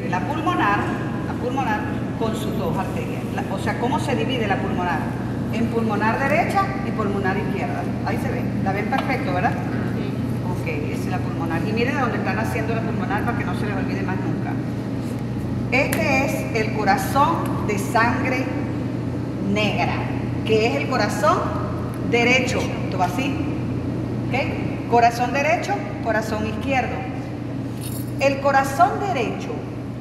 la pulmonar con sus dos arterias. O sea, ¿cómo se divide la pulmonar? En pulmonar derecha y pulmonar izquierda. Ahí se ve. ¿La ven perfecto, verdad? Sí. Ok, esa es la pulmonar. Y miren dónde están haciendo la pulmonar para que no se les olvide más nunca. Este es el corazón de sangre negra, que es el corazón derecho. ¿Todo así? ¿Ok? Corazón derecho, corazón izquierdo. El corazón derecho,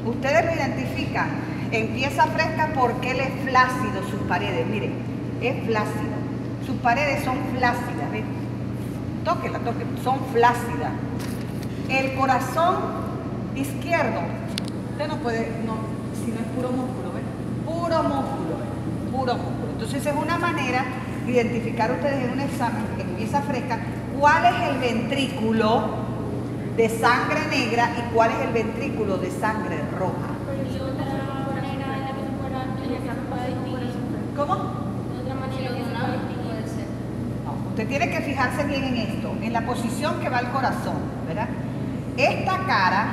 ustedes lo identifican en pieza fresca porque él es flácido, sus paredes. Miren, es flácido. Sus paredes son flácidas, ¿ven? Tóquela, son flácidas. El corazón izquierdo, usted no puede, no, si no es puro músculo, ¿ven? Puro músculo. Entonces es una manera de identificar ustedes en un examen, en pieza fresca, cuál es el ventrículo de sangre negra y cuál es el ventrículo de sangre roja. ¿Cómo? De otra manera puede ser. No, usted tiene que fijarse bien en esto, en la posición que va el corazón, ¿verdad? Esta cara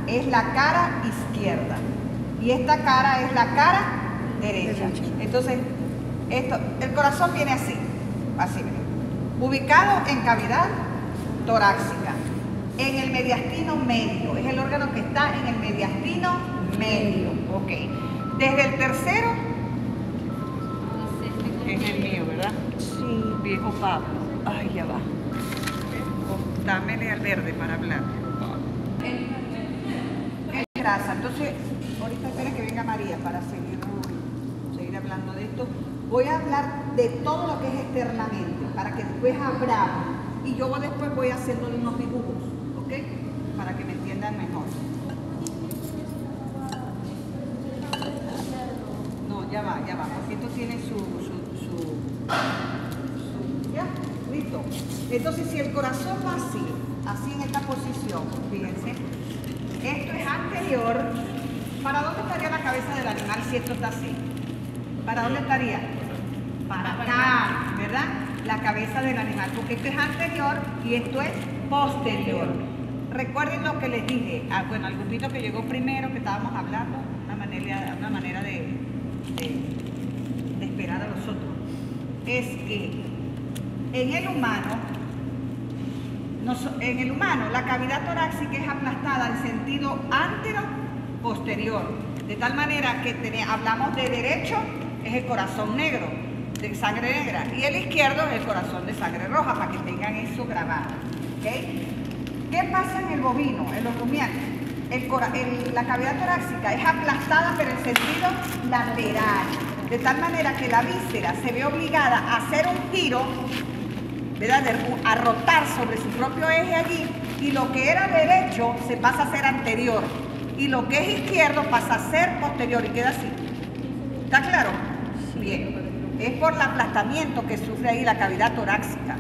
es la cara izquierda y esta cara es la cara derecha. Entonces, el corazón viene así, ubicado en cavidad torácica, en el mediastino medio, es el órgano que está en el mediastino medio, ok. Desde el tercero, es el mío, ¿verdad? Sí, viejo Pablo. Ay, ya va. Dámele al verde para hablar. Es grasa, entonces, ahorita esperen que venga María para seguir hablando de esto. Voy a hablar de todo lo que es externamente, para que después abramos. Y yo después voy haciéndole unos dibujos, ¿ok? Para que me entiendan mejor. No, ya va, porque esto tiene ya, listo. Entonces, si el corazón va así en esta posición, fíjense, esto es anterior. ¿Para dónde estaría la cabeza del animal si esto está así? ¿Para dónde estaría? Para acá, ¿verdad? La cabeza del animal, porque esto es anterior y esto es posterior. Recuerden lo que les dije, bueno, al grupito que llegó primero, que estábamos hablando, una manera de esperar a los otros, es que en el humano la cavidad torácica es aplastada en sentido antero-posterior, de tal manera que hablamos de derecho, es el corazón negro, de sangre negra, y el izquierdo es el corazón de sangre roja, para que tengan eso grabado. ¿Okay? ¿Qué pasa en el bovino, en los rumianos? La cavidad torácica es aplastada pero en sentido lateral, de tal manera que la víscera se ve obligada a hacer un giro, ¿verdad? A rotar sobre su propio eje allí, y lo que era derecho se pasa a ser anterior, y lo que es izquierdo pasa a ser posterior, y queda así. ¿Está claro? Bien. Es por el aplastamiento que sufre ahí la cavidad torácica.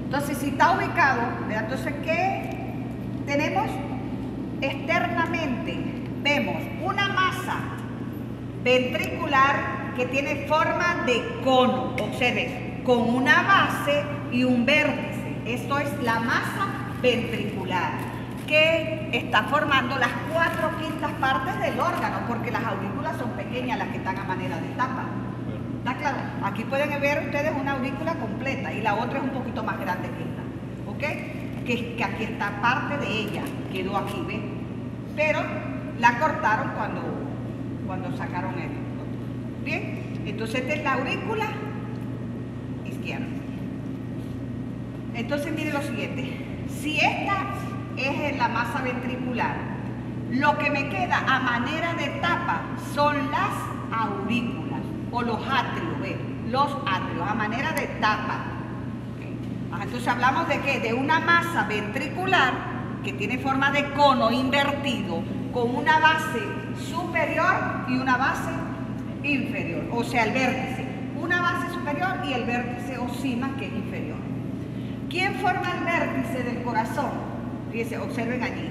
Entonces, si está ubicado, ¿verdad? Entonces, ¿qué tenemos? Externamente vemos una masa ventricular que tiene forma de cono, observen, con una base y un vértice. Esto es la masa ventricular, que está formando las 4/5 partes del órgano, porque las aurículas son pequeñas, las que están a manera de tapa. ¿Está claro? Aquí pueden ver ustedes una aurícula completa y la otra es un poquito más grande que esta, ¿ok? Que aquí está parte de ella, quedó aquí, ¿ven? Pero la cortaron cuando sacaron el. ¿Bien? Entonces esta es la aurícula izquierda. Entonces miren lo siguiente, si esta es la masa ventricular, lo que me queda a manera de tapa son las aurículas o los atrios, ¿ven? Los atrios, a manera de tapa. ¿Okay? Entonces hablamos de ¿qué? De una masa ventricular que tiene forma de cono invertido, con una base superior y una base inferior, o sea, el vértice. Una base superior y el vértice o cima, que es inferior. ¿Quién forma el vértice del corazón? Fíjense, observen allí.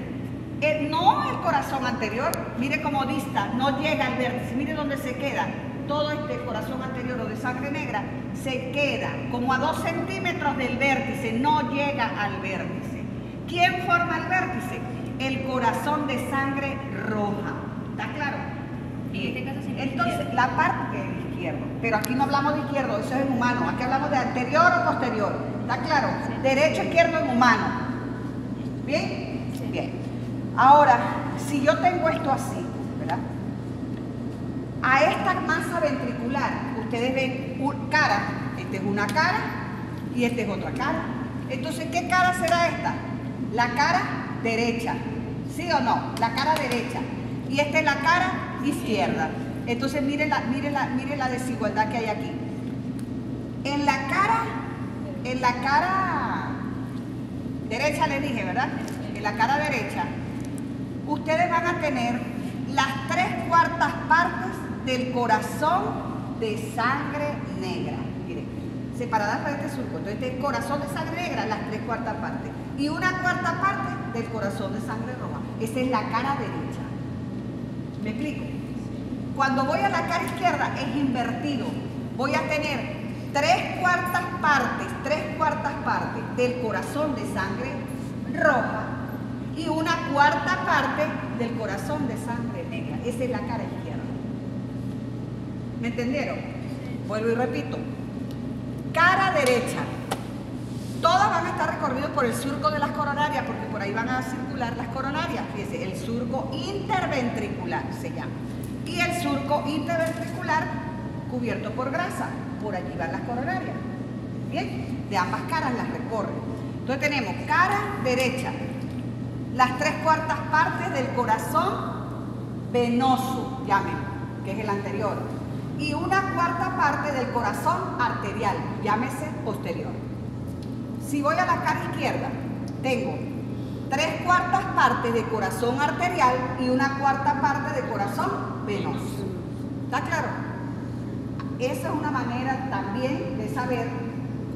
No el corazón anterior, mire cómo dista, no llega al vértice, mire dónde se queda. Todo este corazón anterior o de sangre negra se queda como a 2 centímetros del vértice, no llega al vértice. ¿Quién forma el vértice? el corazón de sangre roja. ¿Está claro? Bien. Entonces, la parte izquierdo, pero aquí no hablamos de izquierdo, eso es en humano, aquí hablamos de anterior o posterior. ¿Está claro? Sí. Derecho, izquierdo en humano. ¿Bien? Sí. Bien. Ahora, si yo tengo esto así, ¿verdad? A esta masa ventricular, ustedes ven cara, esta es una cara y esta es otra cara. Entonces, ¿qué cara será esta? La cara derecha, ¿sí o no? La cara derecha. Y esta es la cara izquierda. Entonces, mire la desigualdad que hay aquí. En la cara derecha le dije, ¿verdad? En la cara derecha, ustedes van a tener las 3/4 partes del corazón de sangre negra. Miren, separadas por este surco. Entonces, este es el corazón de sangre negra, las 3/4 partes. Y 1/4 parte del corazón de sangre roja. Esa es la cara derecha. ¿Me explico? Cuando voy a la cara izquierda es invertido. Voy a tener 3/4 partes del corazón de sangre roja y 1/4 parte del corazón de sangre negra. Esa es la cara izquierda. ¿Me entendieron? Vuelvo y repito. Cara derecha. Todas van a estar recorridas por el surco de las coronarias, porque por ahí van a circular las coronarias. Fíjense, el surco interventricular se llama. Y el surco interventricular cubierto por grasa. Por allí van las coronarias. Bien, de ambas caras las recorren. Entonces tenemos cara derecha, las 3/4 partes del corazón venoso, llámenlo, que es el anterior, y 1/4 parte del corazón arterial, llámese posterior. Si voy a la cara izquierda, tengo 3/4 partes de corazón arterial y 1/4 parte de corazón venoso. ¿Está claro? Esa es una manera también de saber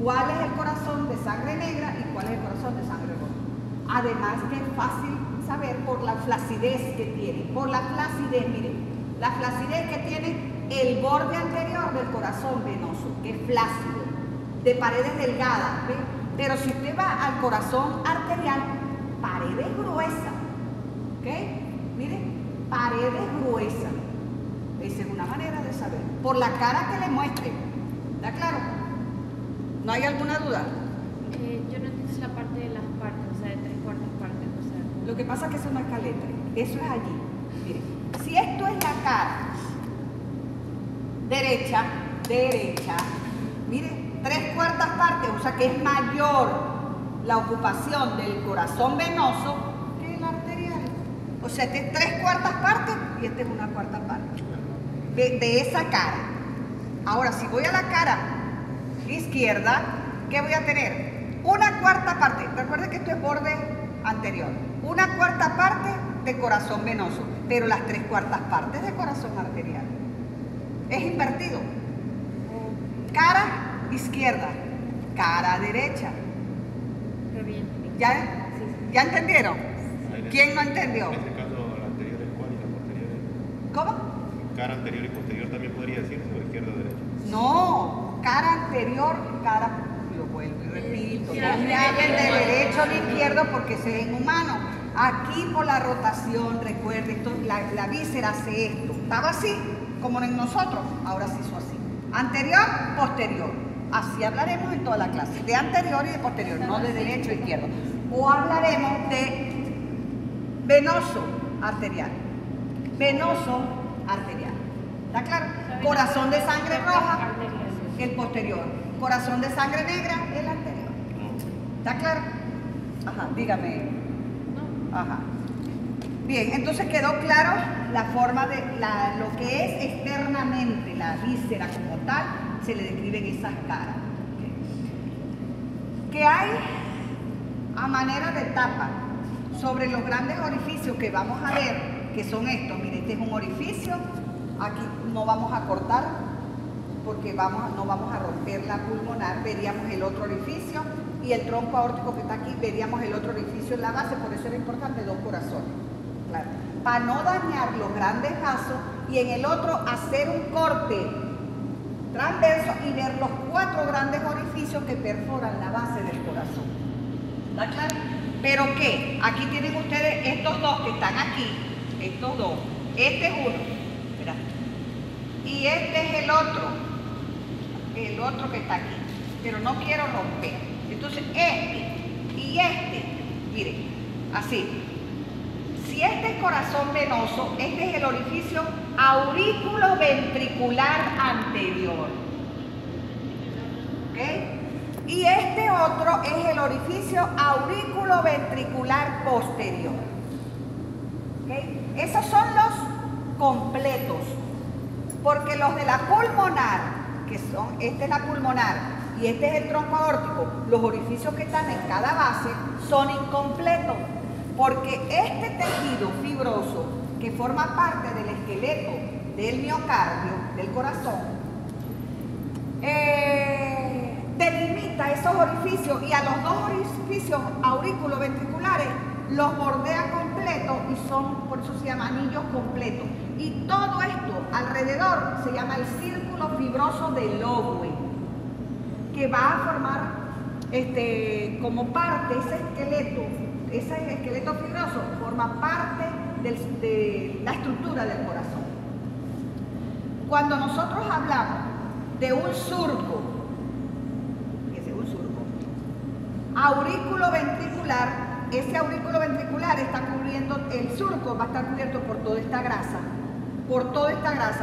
cuál es el corazón de sangre negra y cuál es el corazón de sangre roja. Además que es fácil saber por la flacidez que tiene. Por la flacidez, miren, la flacidez que tiene el borde anterior del corazón venoso, que es flácido, de paredes delgadas, ¿ven? Pero si usted va al corazón arterial, paredes gruesas, ¿ok? Miren, paredes gruesas. Esa es una manera de saber. Por la cara que le muestre. ¿Está claro? ¿No hay alguna duda? Yo no entiendo la parte de las partes, o sea, de 3/4 partes. O sea, lo que pasa es que eso no es caletre. Eso es allí. Miren, si esto es la cara derecha, mire, 3/4 partes, o sea que es mayor la ocupación del corazón venoso que el arterial. O sea, este es 3/4 partes y este es 1/4 parte de esa cara. Ahora, si voy a la cara izquierda, ¿qué voy a tener? 1/4 parte. Recuerden que esto es borde anterior. 1/4 parte de corazón venoso, pero las 3/4 partes de corazón arterial. Es invertido. Cara izquierda, cara derecha. ¿Ya entendieron? ¿Quién no entendió? En este caso, la anterior es cuál y la posterior es. ¿Cómo? Cara anterior y posterior también podría decirse, o izquierda o derecha. No, cara anterior, cara, lo vuelvo y repito, no me hablen de derecho ni izquierdo porque ese es inhumano. Aquí por la rotación, recuerde, esto, la víscera hace esto. Estaba así, como en nosotros, ahora se hizo así. Anterior, posterior. Así hablaremos en toda la clase, de anterior y de posterior, no de derecho e izquierdo. O hablaremos de venoso arterial. Venoso arterial. ¿Está claro? Corazón de sangre roja, el posterior. Corazón de sangre negra, el anterior. ¿Está claro? Ajá, dígame. Ajá. Bien, entonces quedó claro la forma de lo que es externamente la víscera como tal, se le describen esas caras. ¿Qué hay a manera de tapa sobre los grandes orificios que vamos a ver, que son estos? Mire, este es un orificio, aquí no vamos a cortar porque no vamos a romper la pulmonar, veríamos el otro orificio y el tronco aórtico que está aquí, veríamos el otro orificio en la base, por eso era importante 2 corazones. Claro. Para no dañar los grandes vasos y en el otro hacer un corte transverso y ver los 4 grandes orificios que perforan la base del corazón. ¿Está claro? ¿Pero qué? Aquí tienen ustedes estos dos que están aquí, estos dos. Este es uno, ¿verdad? Y este es el otro que está aquí. Pero no quiero romper. Entonces este y este, miren, así. Si este es corazón venoso, este es el orificio aurículo-ventricular anterior. ¿Ok? Y este otro es el orificio aurículo-ventricular posterior. ¿Ok? Esos son los completos. Porque los de la pulmonar, que son, esta es la pulmonar y este es el tronco aórtico, los orificios que están en cada base son incompletos. Porque este tejido fibroso que forma parte del esqueleto del miocardio, del corazón, delimita esos orificios y a los dos orificios aurículo-ventriculares los bordea completo y son, por eso se llama anillos completos. Y todo esto alrededor se llama el círculo fibroso de Lowe, que va a formar como parte ese esqueleto fibroso forma parte de la estructura del corazón. Cuando nosotros hablamos de un surco, aurículo-ventricular, ese aurículo-ventricular está cubriendo, el surco va a estar cubierto por toda esta grasa,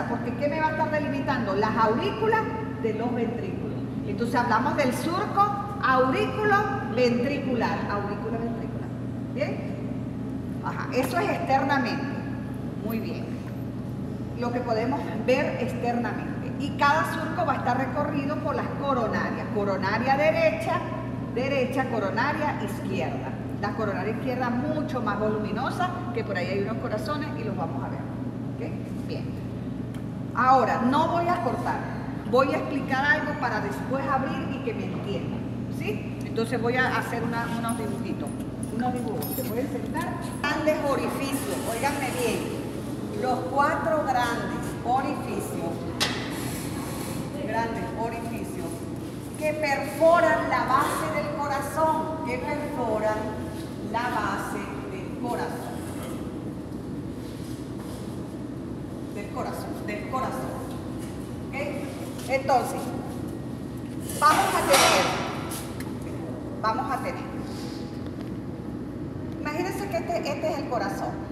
porque ¿qué me va a estar delimitando? Las aurículas de los ventrículos. Entonces hablamos del surco aurículo-ventricular, ¿bien? Ajá, eso es externamente, muy bien, lo que podemos ver externamente. Y cada surco va a estar recorrido por las coronarias, coronaria derecha, coronaria izquierda. La coronaria izquierda mucho más voluminosa, que por ahí hay unos corazones y los vamos a ver. ¿Okay? Bien. Ahora, no voy a cortar, voy a explicar algo para después abrir y que me entiendan. ¿Sí? Entonces voy a hacer unos dibujitos. ¿Se pueden sentar? Grandes orificios, óiganme bien. Los 4 grandes orificios que perforan la base del corazón, ¿Okay? Entonces, vamos a tener. Imagínense que este es el corazón.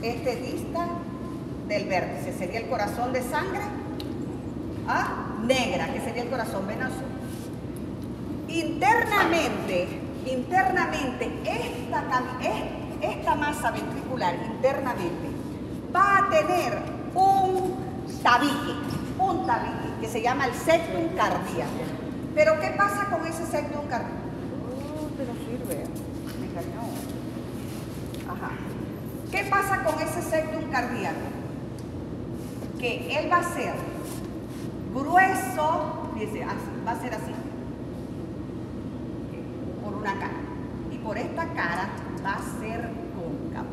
Este dista del vértice. Sería el corazón de sangre negra, que sería el corazón venoso. Internamente, esta masa ventricular internamente va a tener un tabique, que se llama el septum cardíaco. Pero ¿qué pasa con ese septum cardíaco? Pero sirve, me engañó. Ajá. ¿Qué pasa con ese septum cardíaco? Que él va a ser grueso, dice, así, va a ser así, por una cara. Y por esta cara va a ser cóncavo.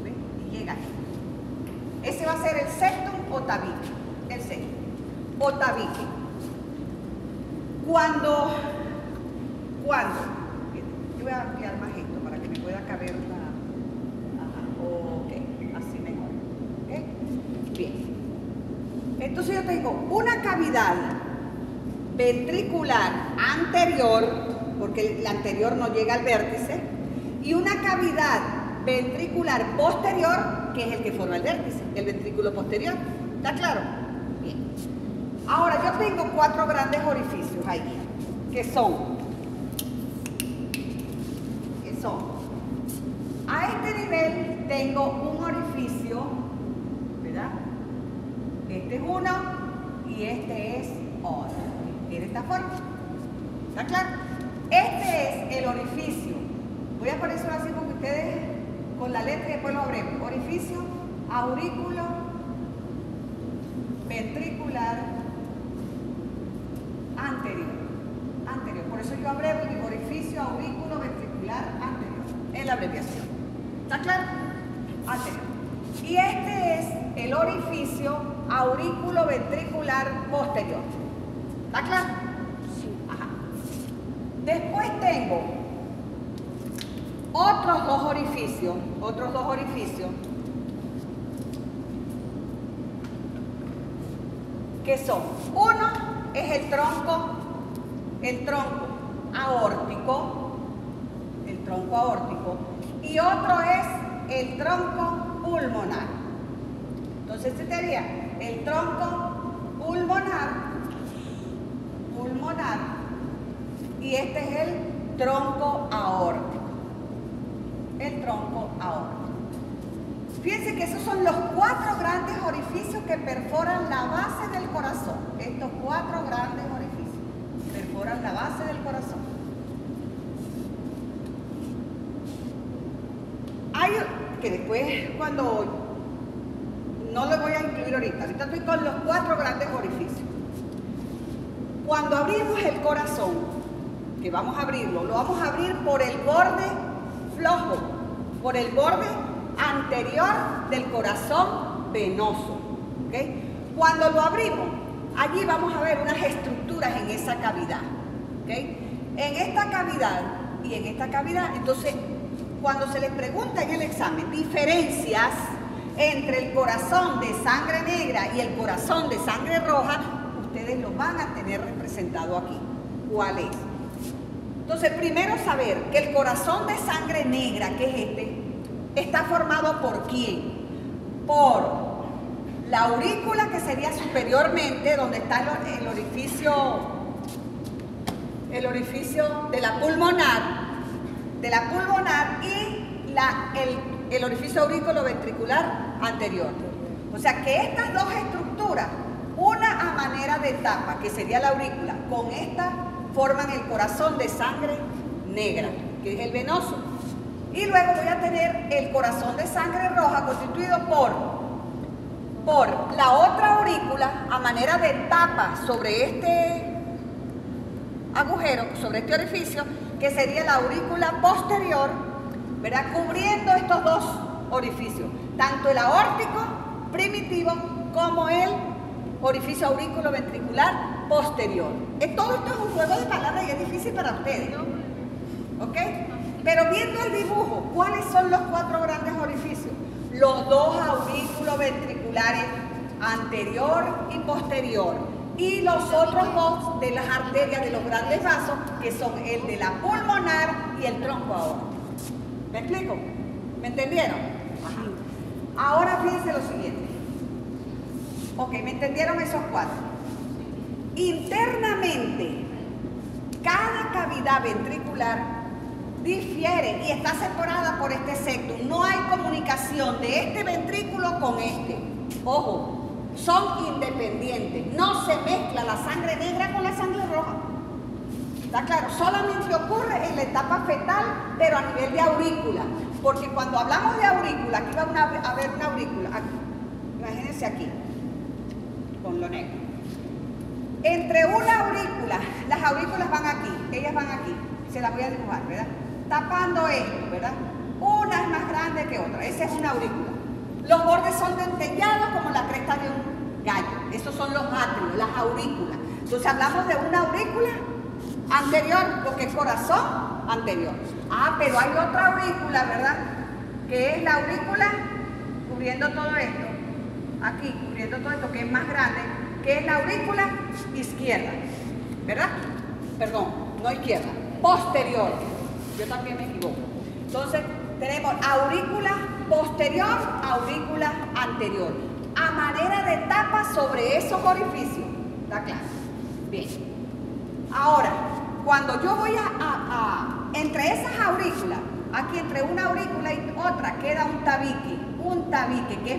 ¿Ves? Y llega aquí. Ese va a ser el septum o tabique. El septum o tabique. Cuando, yo voy a ampliar más esto para que me pueda caber una. Ok, así mejor. ¿Okay? Bien. Entonces yo tengo una cavidad ventricular anterior, porque la anterior no llega al vértice, y una cavidad ventricular posterior, que es el que forma el vértice, el ventrículo posterior. ¿Está claro? Bien. Ahora yo tengo 4 grandes orificios ahí, que son, a este nivel tengo un orificio, ¿verdad? Este es uno y este es otro. Tiene esta forma. ¿Está claro? Este es el orificio. Voy a ponerlo así porque ustedes con la letra y después lo abremos. Orificio aurículo ventricular anterior. Por eso yo abrevo el orificio aurículo ventricular anterior. Es la abreviación. ¿Está claro? Anterior. Y este es el orificio aurículo ventricular posterior. ¿Está claro? Sí. Ajá. Después tengo otros dos orificios, que son, uno es el tronco aórtico, y otro es el tronco pulmonar. Entonces este sería el tronco pulmonar, y este es el tronco aórtico. Fíjense que esos son los 4 grandes orificios que perforan la base del corazón. Estos 4 grandes orificios perforan la base del corazón. Hay que después, cuando no lo voy a incluir ahorita estoy con los 4 grandes orificios. Cuando abrimos el corazón, que vamos a abrirlo, lo vamos a abrir por el borde flojo, por el borde anterior del corazón venoso. ¿Okay? Cuando lo abrimos, allí vamos a ver unas estructuras en esa cavidad. ¿Okay? En esta cavidad y en esta cavidad, entonces, cuando se les pregunta en el examen diferencias entre el corazón de sangre negra y el corazón de sangre roja, ustedes lo van a tener representado aquí. ¿Cuál es? Entonces, primero saber que el corazón de sangre negra, que es este, está formado ¿por quién? Por la aurícula, que sería superiormente, donde está el orificio de la pulmonar, y el orificio aurículo-ventricular anterior. O sea que estas dos estructuras, una a manera de tapa, que sería la aurícula, con esta forman el corazón de sangre negra, que es el venoso. Y luego voy a tener el corazón de sangre roja constituido por la otra aurícula a manera de tapa sobre este agujero, sobre este orificio, que sería la aurícula posterior, ¿verdad? Cubriendo estos dos orificios, tanto el aórtico primitivo como el orificio aurículo-ventricular posterior. Todo esto es un juego de palabras y es difícil para ustedes, ¿ok? Pero viendo el dibujo, ¿cuáles son los 4 grandes orificios? Los 2 aurículo-ventriculares anterior y posterior, y los otros 2 de las arterias de los grandes vasos, que son el de la pulmonar y el tronco aórtico. ¿Me explico? ¿Me entendieron? Ajá. Ahora fíjense lo siguiente. Ok, ¿me entendieron esos 4? Internamente, cada cavidad ventricular difiere y está separada por este septum. No hay comunicación de este ventrículo con este. Ojo, son independientes. No se mezcla la sangre negra con la sangre roja. ¿Está claro? Solamente ocurre en la etapa fetal, pero a nivel de aurícula. Porque cuando hablamos de aurícula, aquí va a haber una aurícula. Aquí. Imagínense aquí, con lo negro. Entre una aurícula, las aurículas van aquí, ellas van aquí. Se las voy a dibujar, ¿verdad? Tapando esto, ¿verdad? Una es más grande que otra. Esa es una aurícula. Los bordes son dentellados como la cresta de un gallo. Esos son los atrios, las aurículas. Entonces hablamos de una aurícula anterior, porque es corazón anterior. Ah, pero hay otra aurícula, ¿verdad? Que es la aurícula cubriendo todo esto. Aquí, cubriendo todo esto, que es más grande, que es la aurícula izquierda. ¿Verdad? Perdón, no izquierda. Posterior. Yo también me equivoco. Entonces, tenemos aurícula posterior, aurícula anterior. A manera de tapa sobre esos orificios. ¿Está claro? Bien. Ahora, cuando yo voy entre esas aurículas, aquí entre una aurícula y otra, queda un tabique. Un tabique que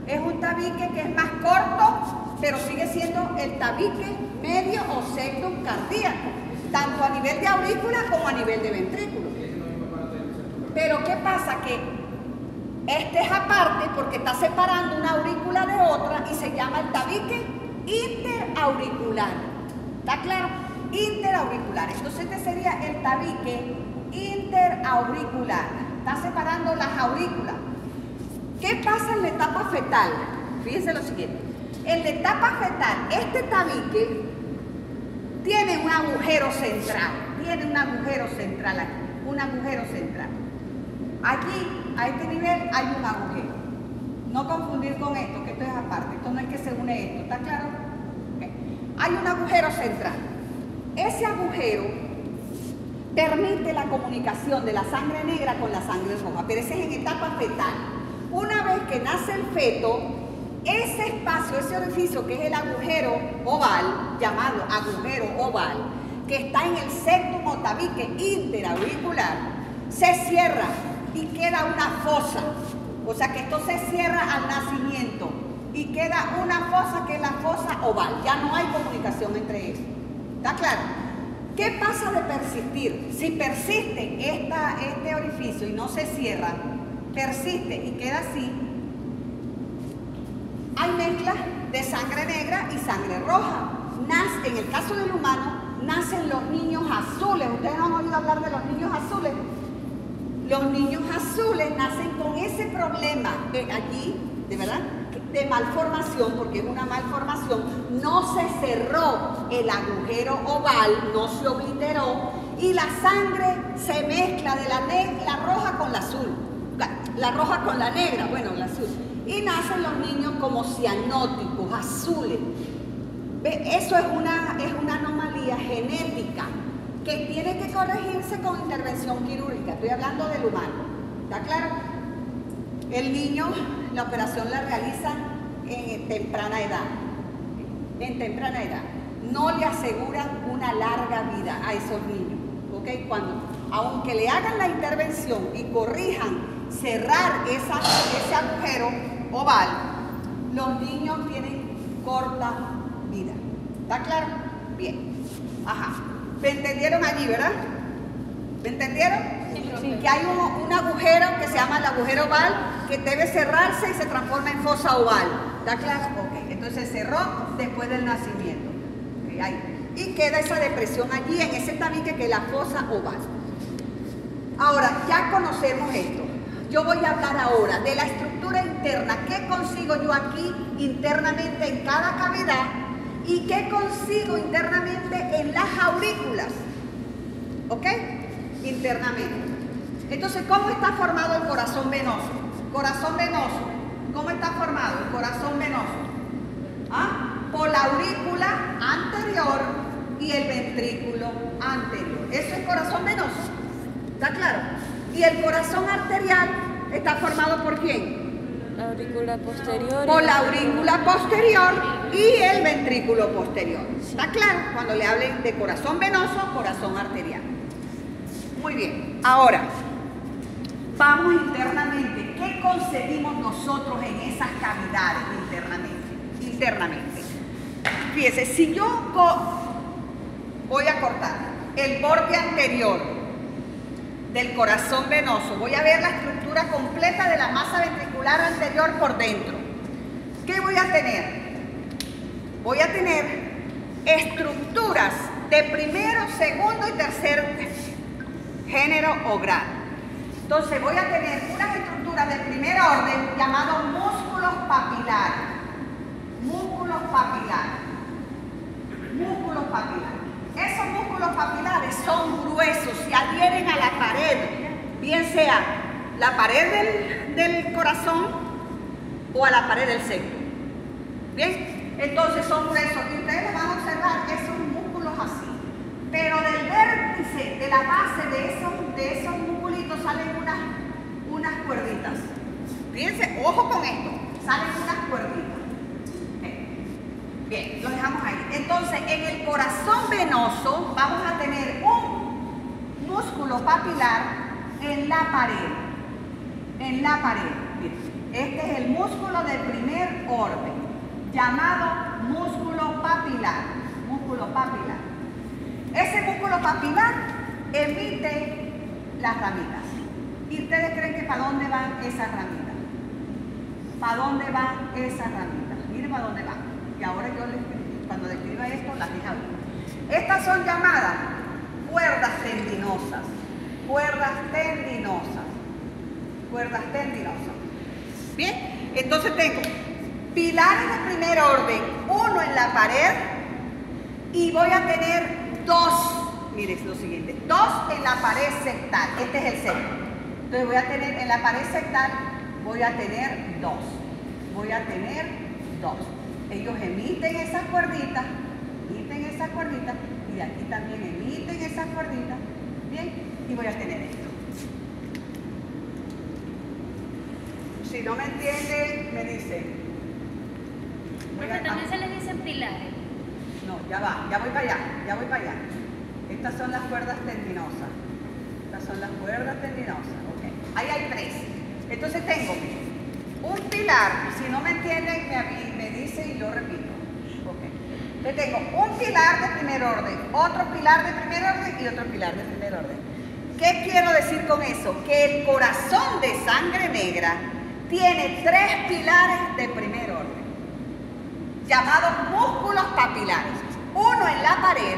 es un tabique que es más corto, pero sigue siendo el tabique medio o septum cardíaco, tanto a nivel de aurícula como a nivel de ventrículo. Pero ¿qué pasa? Que este es aparte porque está separando una aurícula de otra y se llama el tabique interauricular. ¿Está claro? Interauricular. Entonces este sería el tabique interauricular. Está separando las aurículas. ¿Qué pasa en la etapa fetal? Fíjense lo siguiente. En la etapa fetal, este tabique tiene un agujero central. tiene un agujero central aquí, un agujero central. Aquí, a este nivel, hay un agujero. No confundir con esto, que esto es aparte. Esto no es que se une esto, ¿está claro? Okay. Hay un agujero central. Ese agujero permite la comunicación de la sangre negra con la sangre roja, pero ese es en etapa fetal. Una vez que nace el feto, ese espacio, ese orificio que es el agujero oval, llamado agujero oval, que está en el septum o tabique interauricular, se cierra y queda una fosa. O sea que esto se cierra al nacimiento y queda una fosa que es la fosa oval. Ya no hay comunicación entre ellos. ¿Está claro? ¿Qué pasa de persistir? Si persiste este orificio y no se cierra, persiste y queda así, hay mezclas de sangre negra y sangre roja. En el caso del humano, nacen los niños azules. ¿Ustedes no han oído hablar de los niños azules? Los niños azules nacen con ese problema allí, de verdad, de malformación, porque es una malformación. No se cerró el agujero oval, no se obliteró, y la sangre se mezcla de la roja con la azul, la roja con la negra, bueno, la azul, y nacen los niños como cianóticos, azules. Eso es una anomalía genética que tiene que corregirse con intervención quirúrgica. Estoy hablando del humano, ¿está claro? El niño, la operación la realizan en temprana edad. En temprana edad. No le aseguran una larga vida a esos niños, ¿ok? Aunque le hagan la intervención y corrijan cerrar ese agujero oval, los niños tienen corta vida. ¿Está claro? Bien. Ajá. ¿Me entendieron allí, verdad? ¿Me entendieron? Sí. Que hay un agujero que se llama el agujero oval que debe cerrarse y se transforma en fosa oval. ¿Está claro? Ok. Entonces cerró después del nacimiento. Okay, ahí. Y queda esa depresión allí en ese tabique que es la fosa oval. Ahora, ya conocemos esto. Yo voy a hablar ahora de la estructura interna. ¿Qué consigo yo aquí internamente en cada cavidad? ¿Y qué consigo internamente en las aurículas? ¿Ok? Internamente. Entonces, ¿cómo está formado el corazón venoso? Corazón venoso. ¿Cómo está formado el corazón venoso? ¿Ah? Por la aurícula anterior y el ventrículo anterior. Eso es corazón venoso. ¿Está claro? Y el corazón arterial está formado ¿por quién? La aurícula posterior. Por la aurícula posterior y el ventrículo posterior. ¿Está claro? Cuando le hablen de corazón venoso, corazón arterial. Muy bien. Ahora, vamos internamente. ¿Qué concebimos nosotros en esas cavidades internamente? Fíjese, si yo voy a cortar el borde anterior del corazón venoso, voy a ver la estructura completa de la masa ventricular anterior por dentro. ¿Qué voy a tener? Voy a tener estructuras de primero, segundo y tercer género o grado. Entonces voy a tener unas estructuras de primer orden llamados músculos papilares. Músculos papilares. Músculos papilares. Esos músculos papilares son gruesos, se adhieren a la pared, bien sea la pared del corazón o a la pared del septo. ¿Bien? Entonces son gruesos y ustedes van a observar esos músculos así. Pero del vértice, de la base de esos musculitos salen unas cuerditas. Fíjense, ojo con esto, salen unas cuerditas. Bien, lo dejamos ahí. Entonces, en el corazón venoso vamos a tener un músculo papilar en la pared. En la pared. Bien. Este es el músculo de primer orden, llamado músculo papilar. Músculo papilar. Ese músculo papilar emite las ramitas. ¿Y ustedes creen que para dónde van esas ramitas? ¿Para dónde van esas ramitas? Miren para dónde van. Y ahora yo cuando describa esto, las dejo. Estas son llamadas cuerdas tendinosas. Cuerdas tendinosas. Cuerdas tendinosas. Bien, entonces tengo pilares de primer orden, uno en la pared, y voy a tener dos mire, es lo siguiente. 2 en la pared sectal. Este es el septo. Entonces voy a tener en la pared sectal, voy a tener 2. Voy a tener 2. Ellos emiten esas cuerditas, y de aquí también emiten esas cuerditas. Bien, y voy a tener esto. Si no me entiende, me dice. Porque también se les dicen pilares. No, ya va, ya voy para allá. Estas son las cuerdas tendinosas. Ok. Ahí hay 3. Entonces tengo un pilar, si no me entienden, me dice y yo repito. Ok. Entonces tengo un pilar de primer orden, otro pilar de primer orden y otro pilar de primer orden. ¿Qué quiero decir con eso? Que el corazón de Sangre Negra tiene 3 pilares de primer orden, llamados músculos papilares. Uno en la pared,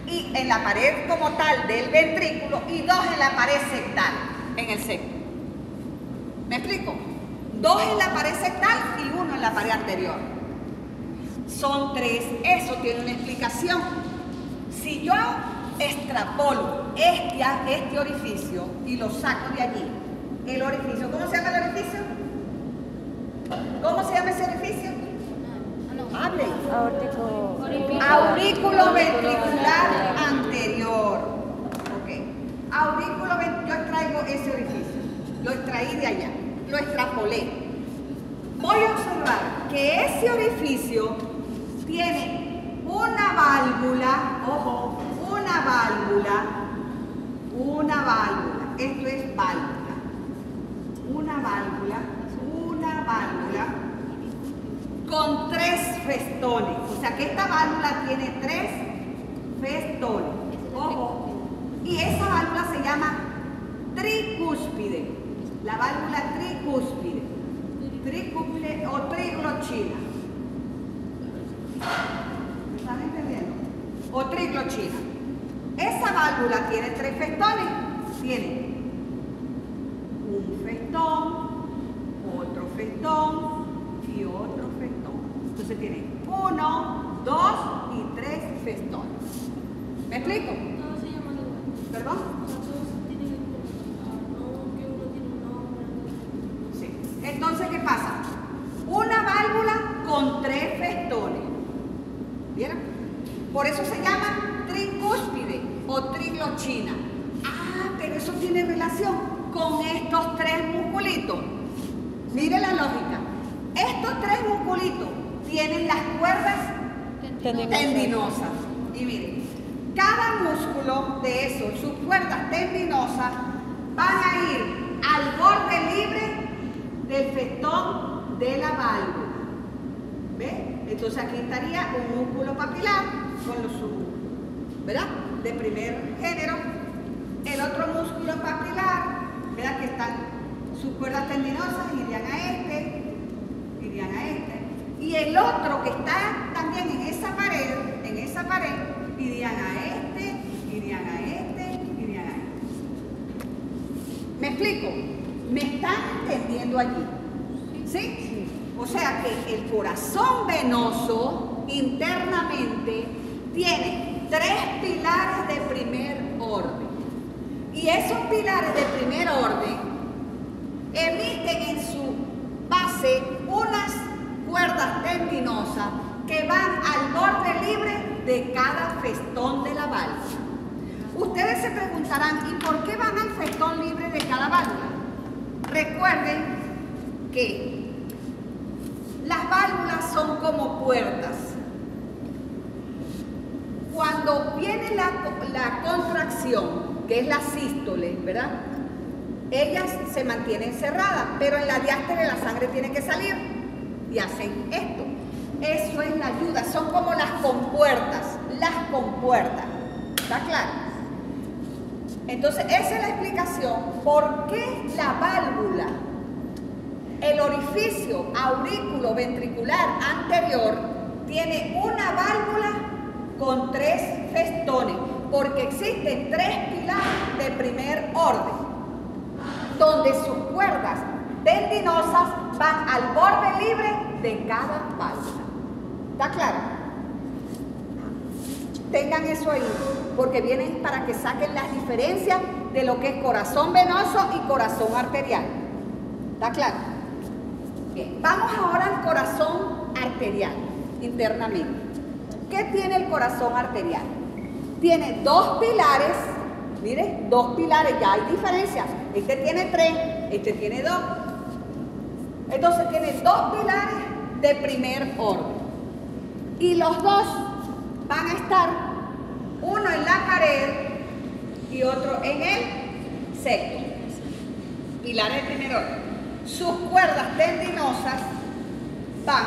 y en la pared como tal del ventrículo, y 2 en la pared sectal, en el septo. ¿Me explico? 2 en la pared sectal y 1 en la pared anterior. Son 3, eso tiene una explicación. Si yo extrapolo este orificio y lo saco de allí, el orificio, ¿cómo se llama el orificio? ¿Cómo se llama ese orificio? Hable. Aurículo ventricular anterior. Ok. Yo extraigo ese orificio. Lo extraí de allá. Lo extrapolé. Voy a observar que ese orificio tiene una válvula. Ojo, una válvula. Esto es válvula. Una válvula con 3 festones. O sea que esta válvula tiene 3 festones. Ojo. Y esa válvula se llama tricúspide. La válvula tricúspide. Tricúspide o triglochina. ¿Me están entendiendo? O triglochina. Esa válvula tiene 3 festones. Tiene un festón, otro festón y otro festón. Entonces tiene 1, 2 y 3 festones. ¿Me explico? Todos se llaman igual. ¿Perdón? Todos tienen no que uno tiene un nombre. Sí. Entonces, ¿qué pasa? Una válvula con 3 festones. ¿Vieron? Por eso se llama tricúspide o triglochina. Ah, pero eso tiene relación con estos 3 musculitos. Mire la lógica. Estos 3 musculitos tienen las cuerdas tendinosas. Y miren, cada músculo de esos, sus cuerdas tendinosas, van a ir al borde libre del festón de la válvula. ¿Ve? Entonces aquí estaría un músculo papilar con los submúsculos, ¿verdad? De primer género. El otro músculo papilar, ¿verdad? Que están sus cuerdas tendinosas, irían a este. Y el otro que está también en esa pared, irían a este. ¿Me explico? ¿Me están entendiendo allí? ¿Sí? O sea que el corazón venoso internamente tiene 3 pilares de primer orden. Y esos pilares de primer orden emiten en su base unas cuerdas tendinosas que van al borde libre de cada festón de la válvula. Ustedes se preguntarán, ¿y por qué van al festón libre de cada válvula? Recuerden que las válvulas son como puertas. Cuando viene la contracción, que es la sístole, ¿verdad? Ellas se mantienen cerradas, pero en la diástole la sangre tiene que salir y hacen esto. Eso es la ayuda, son como las compuertas. ¿Está claro? Entonces, esa es la explicación por qué la válvula, el orificio aurículo ventricular anterior, tiene una válvula con 3 festones, porque existen 3 pilares de primer orden, donde sus cuerdas tendinosas van al borde libre de cada válvula. ¿Está claro? Tengan eso ahí, porque vienen para que saquen las diferencias de lo que es corazón venoso y corazón arterial. ¿Está claro? Bien, vamos ahora al corazón arterial, internamente. ¿Qué tiene el corazón arterial? Tiene dos pilares, mire, dos pilares, ya hay diferencias. Este tiene 3, este tiene 2. Entonces tiene dos pilares de primer orden. Y los dos van a estar, uno en la pared y otro en el septo. Pilares de primer orden. Sus cuerdas tendinosas van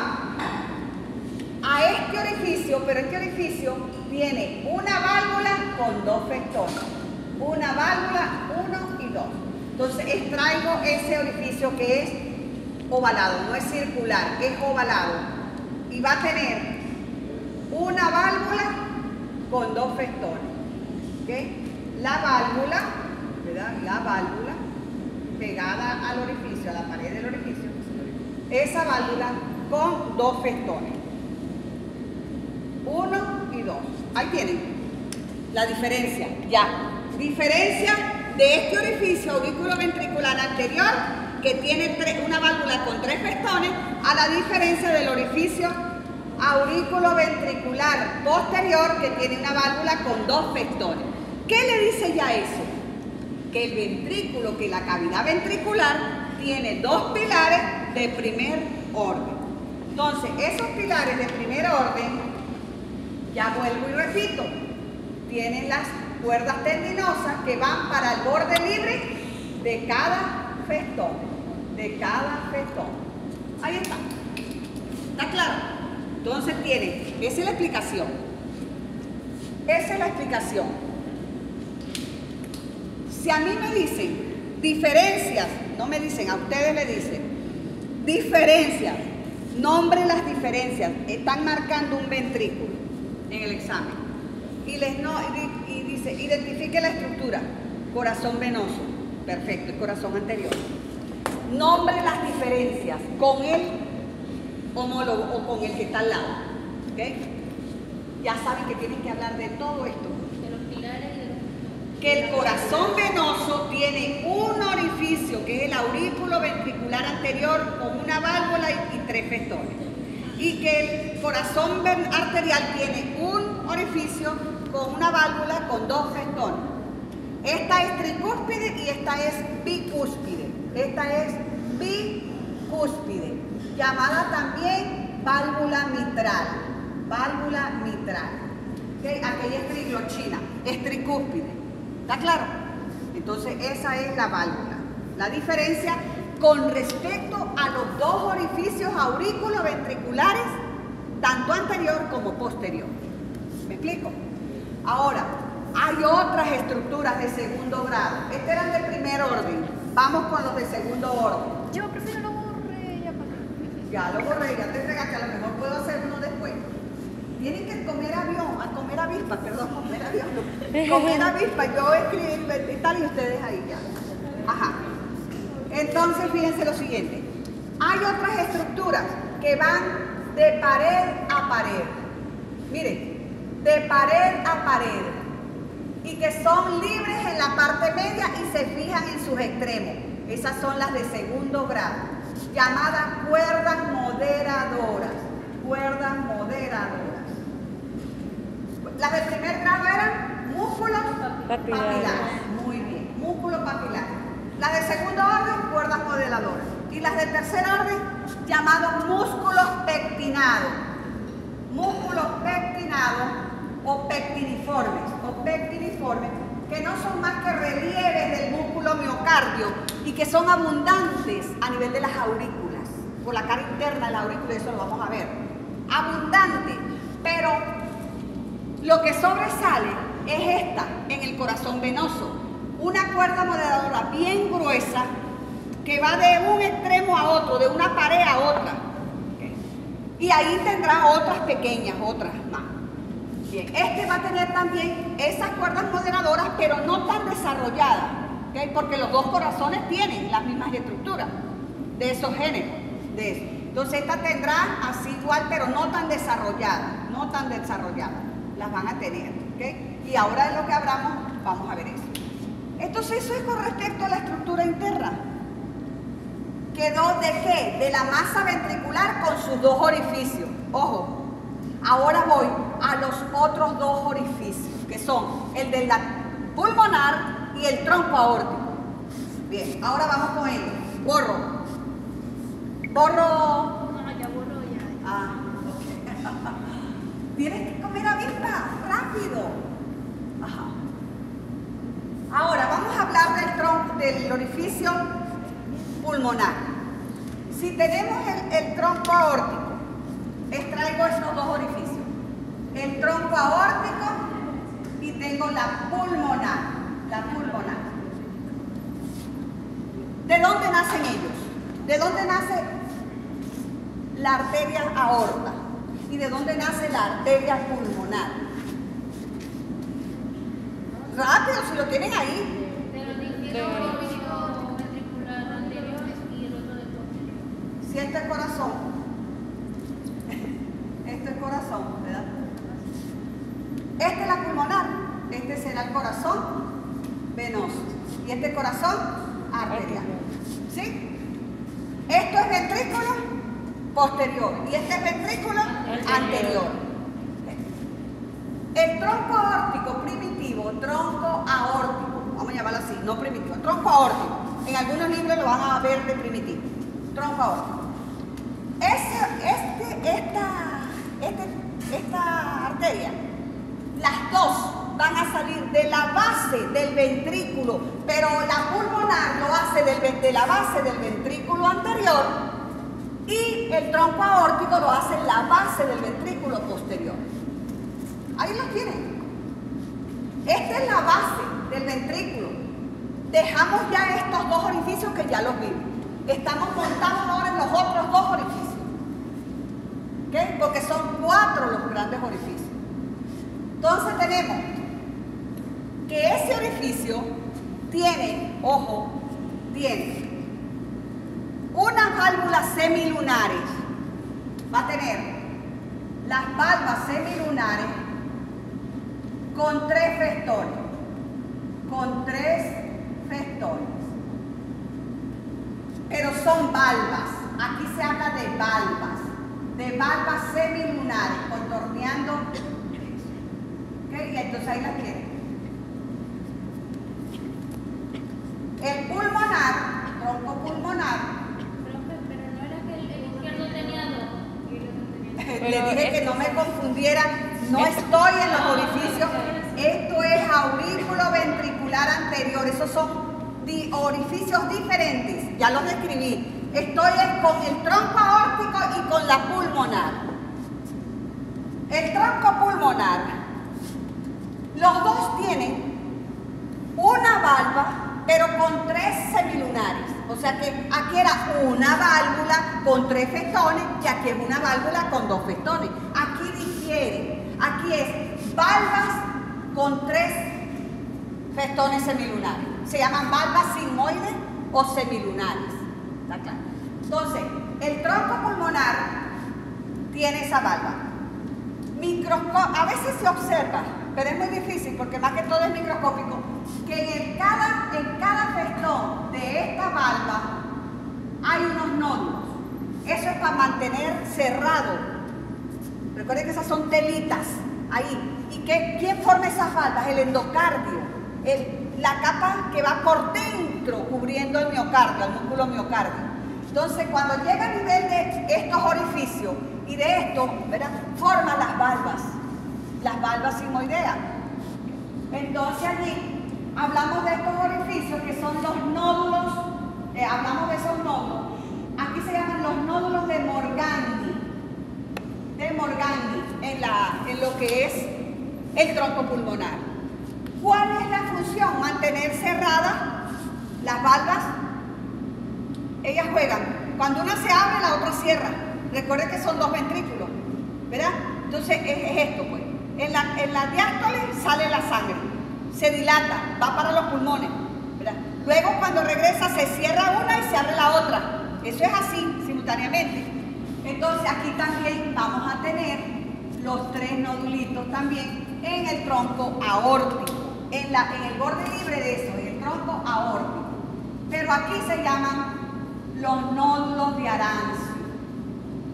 a este orificio, pero este orificio tiene una válvula con 2 festones. Una válvula, 1 y 2. Entonces extraigo ese orificio que es ovalado, no es circular, es ovalado. Y va a tener una válvula con 2 festones. ¿Okay? La válvula, ¿verdad? La válvula pegada al orificio, a la pared del orificio. Esa válvula con 2 festones. 1 y 2. Ahí tienen la diferencia, ya. Diferencia de este orificio auriculoventricular anterior, que tiene una válvula con 3 festones, a la diferencia del orificio auriculoventricular posterior, que tiene una válvula con 2 festones. ¿Qué le dice ya eso? Que el ventrículo, que la cavidad ventricular tiene 2 pilares de primer orden. Entonces, esos pilares de primer orden, ya vuelvo y repito, tienen las cuerdas tendinosas que van para el borde libre de cada festón, Ahí está. ¿Está claro? Entonces tienen, esa es la explicación. Si a mí me dicen diferencias, no me dicen, a ustedes le dicen diferencias, nombren las diferencias, están marcando un ventrículo en el examen y dice, identifique la estructura, corazón venoso, perfecto, el corazón anterior. Nombre las diferencias con el homólogo o con el que está al lado, ¿okay? Ya saben que tienen que hablar de todo esto. De los pilares y de los... Que el corazón venoso tiene un orificio, que es el aurículo ventricular anterior, con una válvula y 3 festones. Y que el corazón arterial tiene un orificio con una válvula con 2 festones. Esta es tricúspide y esta es bicúspide. Llamada también válvula mitral. ¿Okay? Aquella es triglochina, es tricúspide. ¿Está claro? Entonces esa es la válvula. La diferencia con respecto a los 2 orificios auriculoventriculares, tanto anterior como posterior. ¿Me explico? Ahora, hay otras estructuras de segundo grado. Estas eran de primer orden. Vamos con los de segundo orden. Yo prefiero lo borré ya para que... Ya lo borré, ya te fregaste, a lo mejor puedo hacer uno después. Tienen que comer avispa, comer avispa, yo escribí tal y ustedes ahí ya. Ajá. Entonces, fíjense lo siguiente. Hay otras estructuras que van de pared a pared. Miren, de pared a pared. Y que son libres en la parte media y se fijan en sus extremos. Esas son las de segundo grado, llamadas cuerdas moderadoras. Las de primer grado eran músculos papilares. Muy bien, músculos papilares. Las de segundo orden, cuerdas moderadoras. Y las de tercer orden, llamados músculos pectinados. Músculos pectinados o pectiniformes, que no son más que relieves del músculo miocardio y que son abundantes a nivel de las aurículas, por la cara interna de la aurícula, eso lo vamos a ver. Abundante, pero lo que sobresale es esta en el corazón venoso, una cuerda moderadora bien gruesa que va de un extremo a otro, de una pared a otra. ¿Okay? Y ahí tendrá otras pequeñas, otras más. Bien, este va a tener también esas cuerdas moderadoras, pero no tan desarrolladas, ¿okay? Porque los 2 corazones tienen las mismas estructuras de esos géneros. Entonces esta tendrá así igual, pero no tan desarrollada, Las van a tener, ¿okay? Y ahora en lo que hablamos, vamos a ver eso. Entonces, eso es con respecto a la estructura interna. ¿Quedó de qué? De la masa ventricular con sus dos orificios. Ojo, ahora voy a los otros dos orificios, que son el del pulmonar y el tronco aórtico. Bien, ahora vamos con ellos. Borro. Borro. No, ya borro ya. Ah, ok. Tienes que comer a vista, rápido. Ajá. Ahora vamos a hablar del tronco, del orificio pulmonar. Si tenemos el tronco aórtico, extraigo estos dos orificios. El tronco aórtico y tengo la pulmonar. La pulmonar. ¿De dónde nacen ellos? ¿De dónde nace la arteria aorta? ¿Y de dónde nace la arteria pulmonar? Rápido, si lo tienen ahí. Pero dijeron orificio ventricular anterior y el otro del posterior. Si esto es corazón, esto es corazón, ¿verdad? Esta es la pulmonar, este será el corazón venoso y este corazón arterial. ¿Sí? Esto es ventrículo posterior y este es ventrículo anterior. El tronco aórtico primitivo, tronco aórtico, vamos a llamarlo así, no primitivo, tronco aórtico. En algunos libros lo van a ver de primitivo. Tronco aórtico. Esta arteria, las dos van a salir de la base del ventrículo, pero la pulmonar lo hace de la base del ventrículo anterior y el tronco aórtico lo hace en la base del ventrículo posterior. Ahí los tienen. Esta es la base del ventrículo. Dejamos ya estos dos orificios que ya los vimos. Estamos montando ahora en los otros dos orificios. ¿Ok? Porque son 4 los grandes orificios. Entonces tenemos que ese orificio tiene, ojo, tiene unas válvulas semilunares. Va a tener las valvas semilunares con 3 festones. Con 3 festones. Pero son valvas. Aquí se habla de valvas semilunares, contorneando. ¿Ok? Y entonces ahí las tienen. El pulmonar, tronco pulmonar. Pero no era que el izquierdo tenía 2 y el otro tenía 3. Le dije que no me confundiera. No estoy en los orificios. Esto es aurículo ventricular anterior. Esos son orificios diferentes, ya los describí. Estoy con el tronco aórtico y con la pulmonar. El tronco pulmonar, los dos tienen una valva, pero con 3 semilunares. O sea que aquí era una válvula con 3 festones y aquí es una válvula con 2 festones. Aquí difiere. Aquí es valvas con 3 festones semilunares. Se llaman valvas sigmoides o semilunares. ¿Está claro? Entonces, el tronco pulmonar tiene esa valva. A veces se observa, pero es muy difícil porque más que todo es microscópico, que en cada festón de esta valva hay unos nódulos. Eso es para mantener cerrado. Recuerden que esas son telitas ahí. ¿Y quién forma esas valvas? El endocardio. La capa que va por dentro cubriendo el miocardio, el músculo miocardio. Entonces, cuando llega a nivel de estos orificios y de esto, ¿verdad? Forman las valvas sigmoideas. Entonces allí hablamos de estos orificios que son los nódulos, hablamos de esos nódulos. Aquí se llaman los nódulos de Morgagni. En lo que es el tronco pulmonar. ¿Cuál es la función? Mantener cerradas las valvas. Ellas juegan. Cuando una se abre, la otra cierra. Recuerden que son 2 ventrículos, ¿verdad? Entonces es esto, pues. En la diástole sale la sangre, se dilata, va para los pulmones, ¿verdad? Luego cuando regresa se cierra una y se abre la otra. Eso es así, simultáneamente. Entonces aquí también vamos a tener los 3 nodulitos también en el tronco aórtico, en el borde libre de eso, en el tronco aórtico. Pero aquí se llaman los nódulos de Arancio.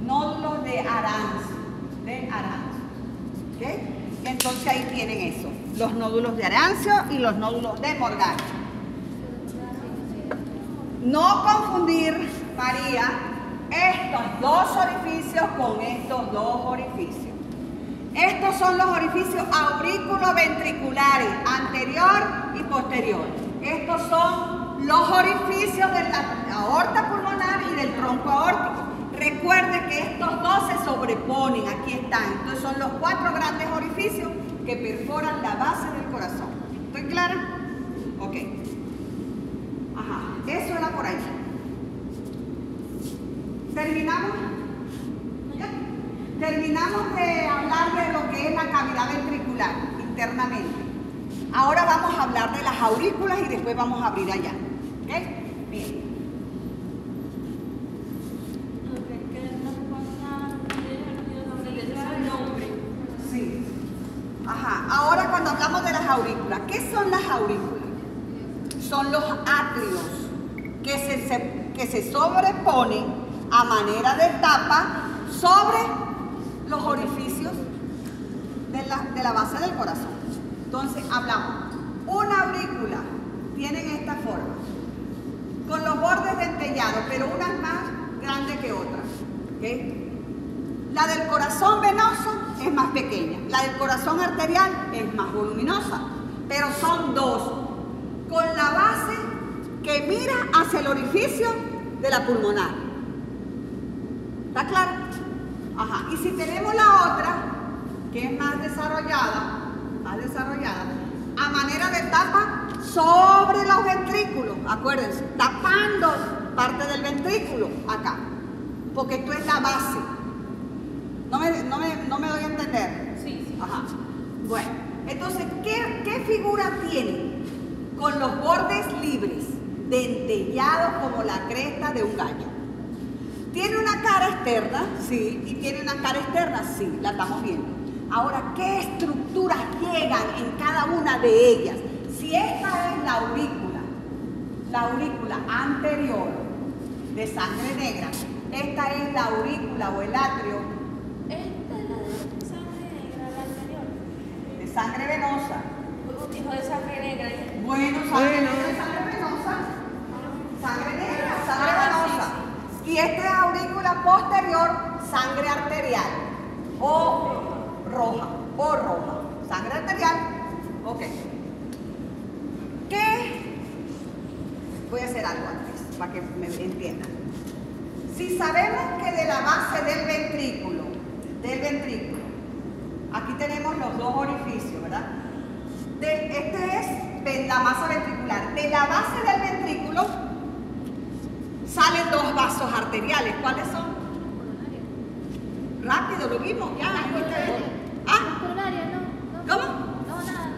Nódulos de Arancio. ¿Ok? Entonces ahí tienen eso, los nódulos de Arancio y los nódulos de Morgaggi. No confundir, María, estos dos orificios con estos dos orificios. Estos son los orificios aurículo-ventriculares, anterior y posterior. Estos son los orificios de la aorta pulmonar y del tronco aórtico. Recuerde que estos dos se sobreponen, aquí están. Entonces son los 4 grandes orificios que perforan la base del corazón. ¿Estoy clara? Ok. Ajá, eso era por ahí. ¿Terminamos? ¿Ya? Terminamos de hablar de lo que es la cavidad ventricular internamente. Ahora vamos a hablar de las aurículas y después vamos a abrir allá. ¿Ok? Bien. Sí. Ajá. Ahora cuando hablamos de las aurículas, ¿qué son las aurículas? Son los atrios que se sobreponen a manera de tapa sobre los orificios de la base del corazón. Entonces hablamos, una aurícula tiene esta forma, con los bordes dentellados, pero una es más grande que otra. ¿Okay? La del corazón venoso es más pequeña, la del corazón arterial es más voluminosa, pero son dos, con la base que mira hacia el orificio de la pulmonar. ¿Está claro? Ajá. Y si tenemos la otra, que es más desarrollada, a manera de tapa sobre los ventrículos, acuérdense, tapando parte del ventrículo acá, porque esto es la base. ¿No me doy a entender? Sí. Ajá. Bueno, entonces, ¿qué figura tiene? Con los bordes libres, dentellados como la cresta de un gallo. ¿Tiene una cara externa? Sí. ¿Y tiene una cara externa? Sí, la estamos viendo. Ahora, ¿qué estructuras llegan en cada una de ellas? Si esta es la aurícula anterior de sangre negra, esta es la aurícula o el atrio Esta es la de sangre negra, la anterior. de sangre venosa. Dijo de sangre negra. Bueno, sangre negra, sangre venosa. Sangre negra, sangre venosa. Y esta es aurícula posterior, sangre arterial o roja. Sangre arterial, ok. ¿Qué? Voy a hacer algo antes para que me entiendan. Si sabemos que de la base del ventrículo, aquí tenemos los dos orificios, ¿verdad? Este es la masa ventricular. De la base del ventrículo salen dos vasos arteriales. ¿Cuáles son? Rápido, lo vimos, ya. ¿Ah? Coronaria, no. ¿Cómo? No, nada.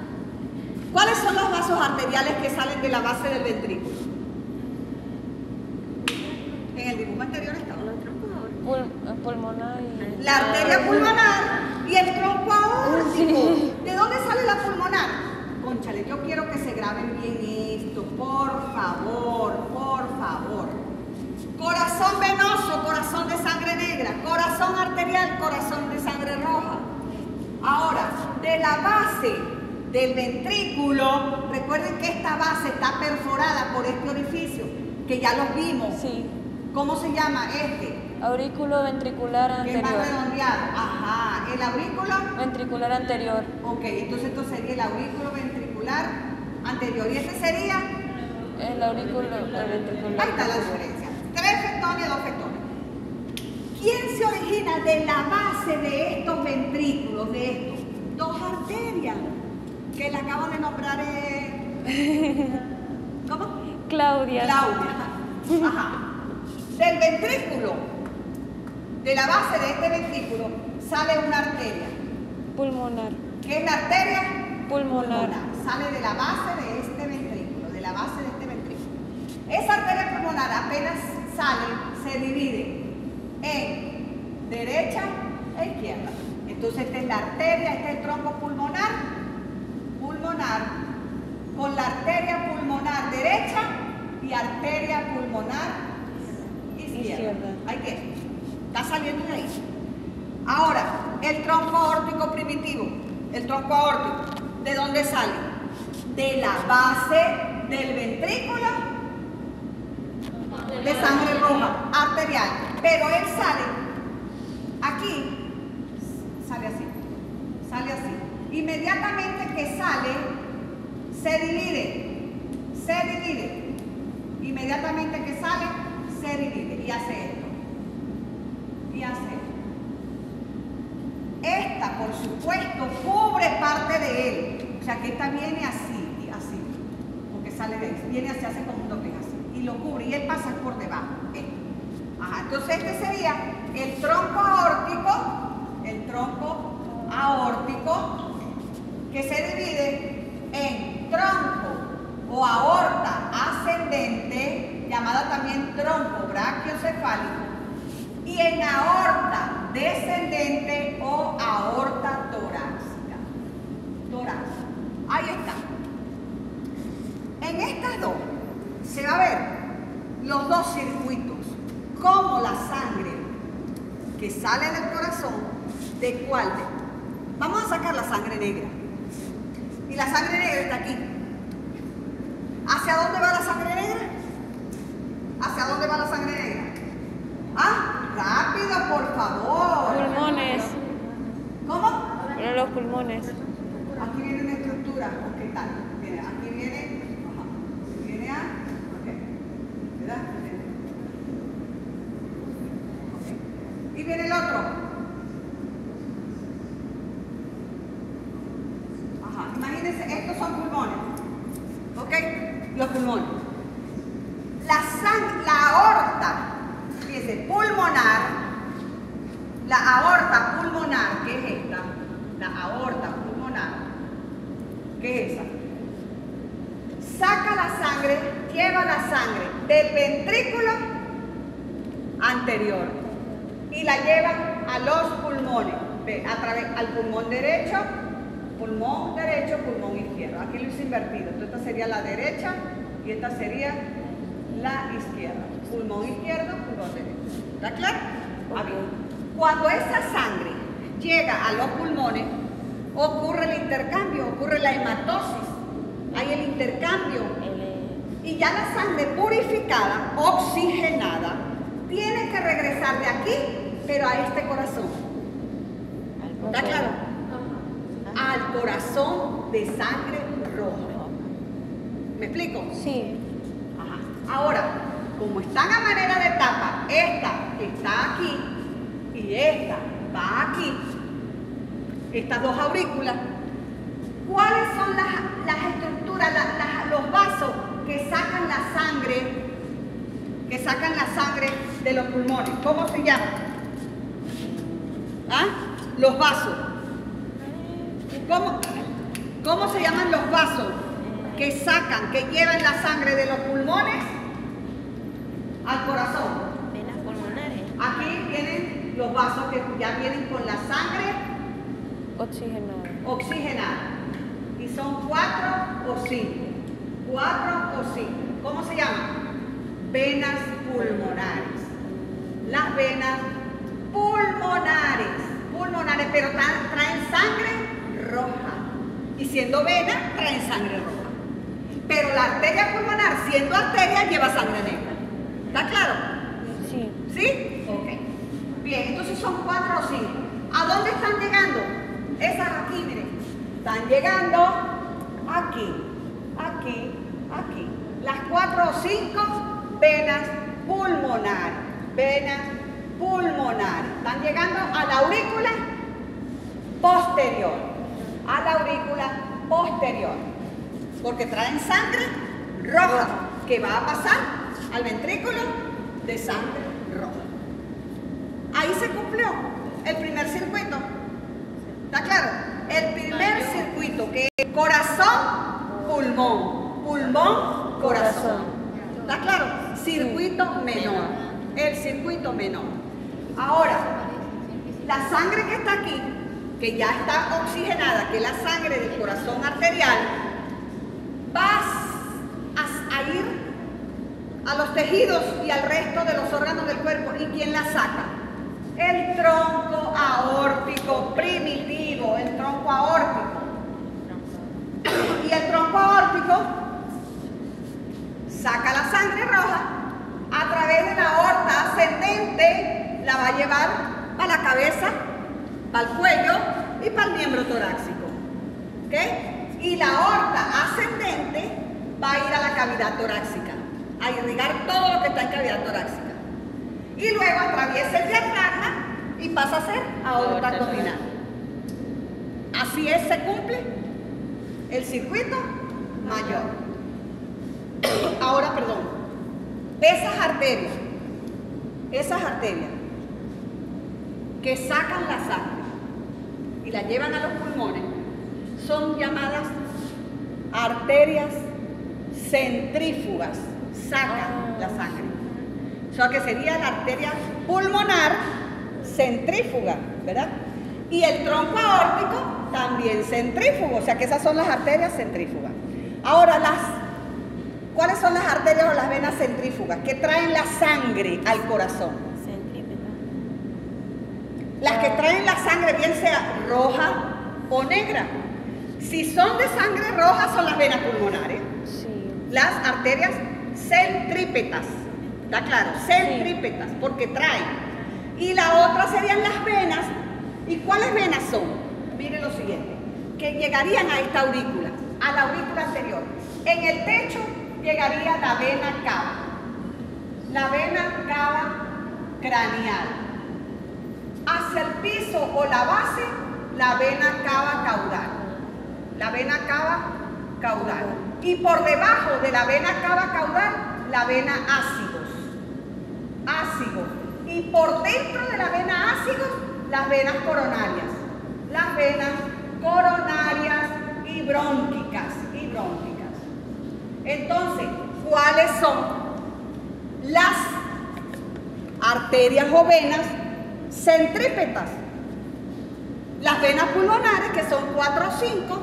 ¿Cuáles son los vasos arteriales que salen de la base del ventrículo? En el dibujo anterior estaba. Pulmonar y... La arteria pulmonar y el tronco aórtico. ¿De dónde sale la pulmonar? Cónchale, yo quiero que se graben bien esto, por favor. Corazón venoso, corazón de sangre negra. Corazón arterial, corazón de sangre roja. Ahora, de la base del ventrículo, recuerden que esta base está perforada por este orificio, que ya los vimos. Sí. ¿Cómo se llama este? Aurículo ventricular Que es más anterior. redondeado. Ajá. ¿El aurículo? Ventricular anterior. Ok, entonces esto sería el aurículo ventricular anterior. ¿Y este sería? El aurículo ventricular. Ahí está la diferencia. 3 fectones, 2 fectones. ¿Quién se origina de la base de estos ventrículos, de estos? 2 arterias, que le acabo de nombrar. ¿Cómo? Claudia. Ajá. Del ventrículo, de la base de este ventrículo, sale una arteria. Pulmonar. ¿Qué es la arteria? Pulmonar. Sale de la base de este ventrículo, Esa arteria pulmonar apenas sale, se divide en derecha e izquierda. Entonces esta es la arteria, este es el tronco pulmonar, con la arteria pulmonar derecha y arteria pulmonar izquierda. ¿Hay qué? Está saliendo de ahí. Ahora, el tronco aórtico primitivo, el tronco aórtico, ¿de dónde sale? De la base del ventrículo de sangre roja arterial, pero él sale aquí, sale así. Inmediatamente que sale, se divide. Inmediatamente que sale, se divide y hace esto. Esta, por supuesto, cubre parte de él. O sea que esta viene así y así, porque sale de él. Viene así, hace como un doblez así. Y lo cubre y él pasa por debajo. Ajá, entonces este sería el tronco aórtico, que se divide en tronco o aorta ascendente, llamada también tronco brachiocefálico, y en aorta descendente o aorta torácica. Ahí está. En estas dos se va a ver los dos circuitos, como la sangre que sale del corazón, ¿de cuál? Vamos a sacar la sangre negra. Y la sangre negra está aquí. ¿Hacia dónde va la sangre negra? ¿Hacia dónde va la sangre negra? Rápido, por favor. Pulmones. ¿Cómo? Pero los pulmones. Aquí viene una estructura. ¿Qué tal? Aquí viene. Viene a. ¿Verdad? Y viene el otro. Imagínense, estos son pulmones. ¿Ok? Los pulmones. La aorta, fíjense, pulmonar, la aorta pulmonar, ¿qué es esta? La aorta pulmonar, ¿qué es esa? Saca la sangre, lleva la sangre del ventrículo anterior y la lleva a los pulmones, a través al pulmón derecho, pulmón izquierdo. Aquí lo hice invertido. Entonces esta sería la derecha y esta sería la izquierda. Pulmón izquierdo, pulmón derecho. ¿Está claro? Cuando esa sangre llega a los pulmones, ocurre el intercambio, ocurre la hematosis. Hay el intercambio. Y ya la sangre purificada, oxigenada, tiene que regresar de aquí, pero a este corazón. ¿Está claro? Al corazón de sangre roja. ¿Me explico? Sí. Ajá. Ahora, como están a manera de etapa, esta está aquí y esta va aquí, estas dos aurículas, ¿cuáles son las estructuras, los vasos que sacan la sangre de los pulmones? ¿Cómo se llaman? Los vasos. ¿Cómo se llaman los vasos que llevan la sangre de los pulmones al corazón? Venas pulmonares. Aquí vienen los vasos que ya vienen con la sangre oxigenada. Y son 4 o 5. 4 o 5. ¿Cómo se llaman? Venas pulmonares. Las venas pulmonares, pero traen sangre roja. Y siendo vena, traen sangre roja. Pero la arteria pulmonar, siendo arteria, lleva sangre negra. ¿Está claro? Sí. ¿Sí? Ok. Bien, entonces son 4 o 5. ¿A dónde están llegando? Esas aquí, miren. Están llegando aquí, aquí, aquí. Las 4 o 5 venas pulmonares. Venas pulmonares. Están llegando a la aurícula posterior. A la aurícula posterior. Porque traen sangre roja que va a pasar al ventrículo de sangre roja. Ahí se cumplió el primer circuito. ¿Está claro? El primer circuito que es corazón, pulmón, pulmón, corazón. ¿Está claro? Circuito menor. El circuito menor. Ahora, la sangre que está aquí que ya está oxigenada, que es la sangre del corazón arterial, vas a ir a los tejidos y al resto de los órganos del cuerpo. ¿Y quién la saca? El tronco aórtico primitivo, el tronco aórtico. Y el tronco aórtico saca la sangre roja a través de la aorta ascendente, la va a llevar a la cabeza, para el cuello y para el miembro torácico. ¿Ok? Y la aorta ascendente va a ir a la cavidad torácica, a irrigar todo lo que está en cavidad torácica. Y luego atraviesa el diafragma y pasa a ser aorta abdominal. Así es, se cumple el circuito mayor. Ahora, perdón, esas arterias que sacan la sangre y la llevan a los pulmones son llamadas arterias centrífugas, sacan la sangre. O sea que sería la arteria pulmonar centrífuga, ¿verdad? Y el tronco aórtico también centrífugo, o sea que esas son las arterias centrífugas. Ahora, ¿cuáles son las arterias o las venas centrífugas que traen la sangre al corazón? Centrípeta. Las que traen la sangre, bien sea roja o negra. Si son de sangre roja, son las venas pulmonares. Sí. Las arterias centrípetas. ¿Está claro? Centrípetas, porque traen. Y la otra serían las venas. ¿Y cuáles venas son? Miren lo siguiente, que llegarían a esta aurícula, a la aurícula anterior. En el techo llegaría la vena cava. La vena cava craneal. Hacia el piso o la base, la vena cava caudal. La vena cava caudal. Y por debajo de la vena cava caudal, la vena ácidos. Ácidos. Y por dentro de la vena ácidos, las venas coronarias. Las venas coronarias y brónquicas. Entonces, ¿cuáles son las arterias o venas centrípetas? Las venas pulmonares, que son 4 o 5,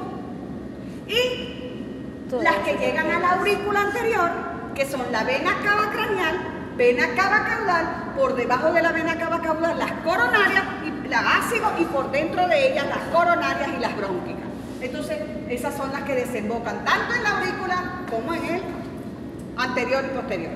y las que llegan a la aurícula anterior, que son la vena cava craneal, vena cava caudal, por debajo de la vena cava caudal las coronarias y la ácido, y por dentro de ellas las coronarias y las brónquicas. Entonces, esas son las que desembocan tanto en la aurícula como en el anterior y posterior.